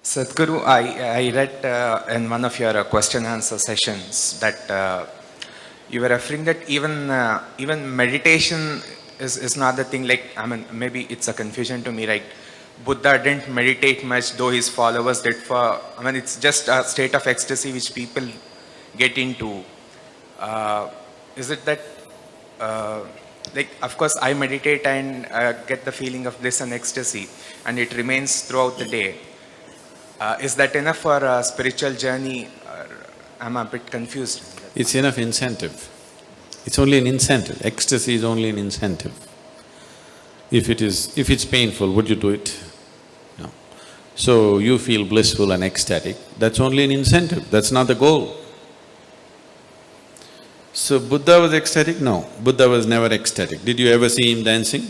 Sadhguru, I read in one of your question answer sessions that you were referring that even meditation is not the thing. Like, I mean, maybe it's a confusion to me. Like, Buddha didn't meditate much, though his followers did. I mean, it's just a state of ecstasy which people get into. Uh, is it that? Uh, like, of course, I meditate and get the feeling of bliss and ecstasy, and it remains throughout the day. Is that enough for a spiritual journey? I'm a bit confused. It's enough incentive. It's only an incentive. Ecstasy is only an incentive. If it's painful, would you do it? No. So you feel blissful and ecstatic, that's only an incentive, that's not the goal. So Buddha was ecstatic? No, Buddha was never ecstatic. Did you ever see him dancing?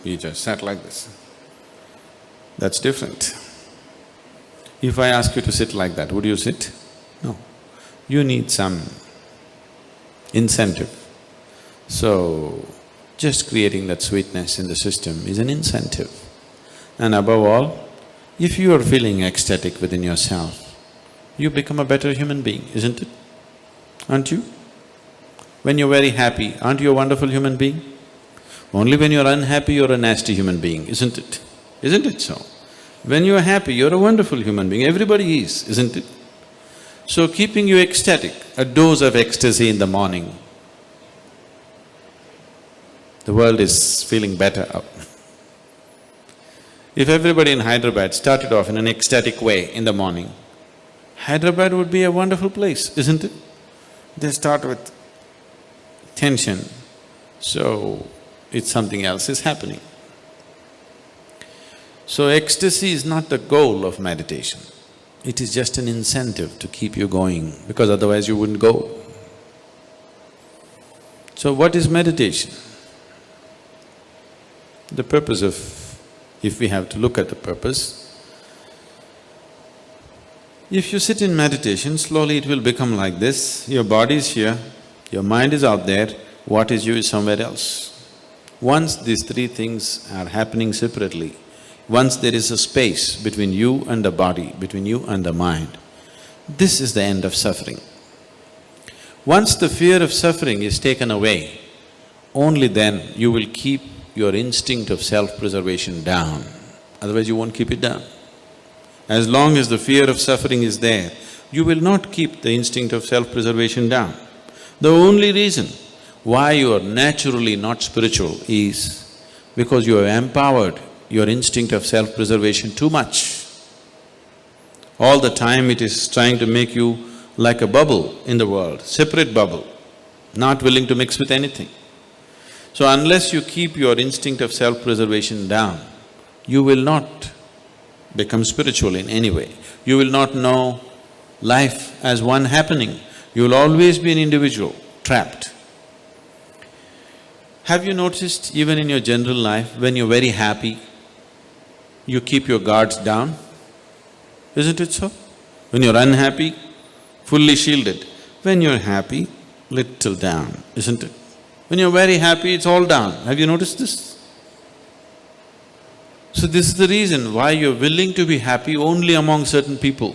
He just sat like this. That's different. If I ask you to sit like that, would you sit? No. You need some incentive. So, just creating that sweetness in the system is an incentive. And above all, if you are feeling ecstatic within yourself, you become a better human being, isn't it? Aren't you? When you're very happy, aren't you a wonderful human being? Only when you're unhappy, you're a nasty human being, isn't it? Isn't it so? When you're happy, you're a wonderful human being, everybody is, isn't it? So keeping you ecstatic, a dose of ecstasy in the morning, the world is feeling better up. If everybody in Hyderabad started off in an ecstatic way in the morning, Hyderabad would be a wonderful place, isn't it? They start with tension, so it's something else is happening. So ecstasy is not the goal of meditation, it is just an incentive to keep you going, because otherwise you wouldn't go. So what is meditation? The purpose of… if we have to look at the purpose, if you sit in meditation, slowly it will become like this, your body is here, your mind is out there, what is you is somewhere else. Once these three things are happening separately, once there is a space between you and the body, between you and the mind, this is the end of suffering. Once the fear of suffering is taken away, only then you will keep your instinct of self-preservation down, otherwise you won't keep it down. As long as the fear of suffering is there, you will not keep the instinct of self-preservation down. The only reason why you are naturally not spiritual is because you have empowered your instinct of self-preservation too much. All the time it is trying to make you like a bubble in the world, separate bubble, not willing to mix with anything. So unless you keep your instinct of self-preservation down, you will not become spiritual in any way. You will not know life as one happening. You will always be an individual, trapped. Have you noticed even in your general life, when you're very happy, you keep your guards down? Isn't it so? When you're unhappy, fully shielded. When you're happy, little down, isn't it? When you're very happy, it's all down. Have you noticed this? So this is the reason why you're willing to be happy only among certain people.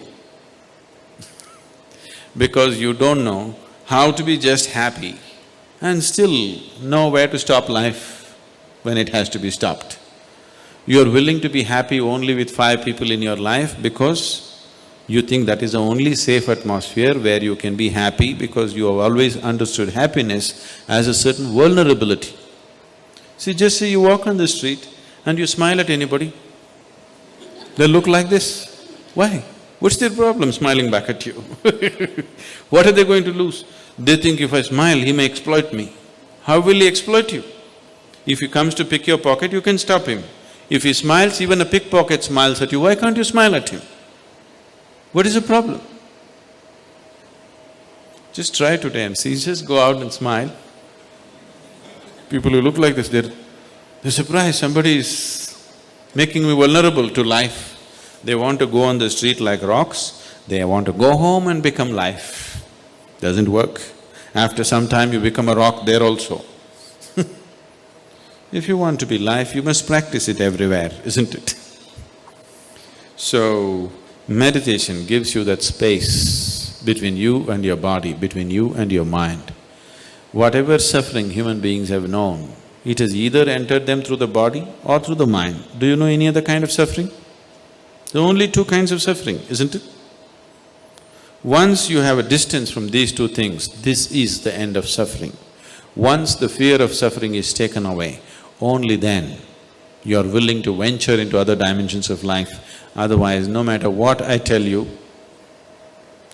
Because you don't know how to be just happy and still know where to stop life when it has to be stopped. You're willing to be happy only with 5 people in your life because you think that is the only safe atmosphere where you can be happy, because you have always understood happiness as a certain vulnerability. See, just say you walk on the street and you smile at anybody, they'll look like this. Why? What's their problem smiling back at you? What are they going to lose? They think if I smile, he may exploit me. How will he exploit you? If he comes to pick your pocket, you can stop him. If he smiles, even a pickpocket smiles at you, why can't you smile at him? What is the problem? Just try today and see, just go out and smile. People who look like this, they're surprised, somebody is making me vulnerable to life. They want to go on the street like rocks, they want to go home and become life. Doesn't work. After some time you become a rock there also. If you want to be life, you must practice it everywhere, isn't it? So, Meditation gives you that space between you and your body, between you and your mind. Whatever suffering human beings have known, it has either entered them through the body or through the mind. Do you know any other kind of suffering? There are only two kinds of suffering, isn't it? Once you have a distance from these two things, this is the end of suffering. Once the fear of suffering is taken away, only then you are willing to venture into other dimensions of life. Otherwise, no matter what I tell you,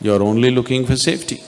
you are only looking for safety.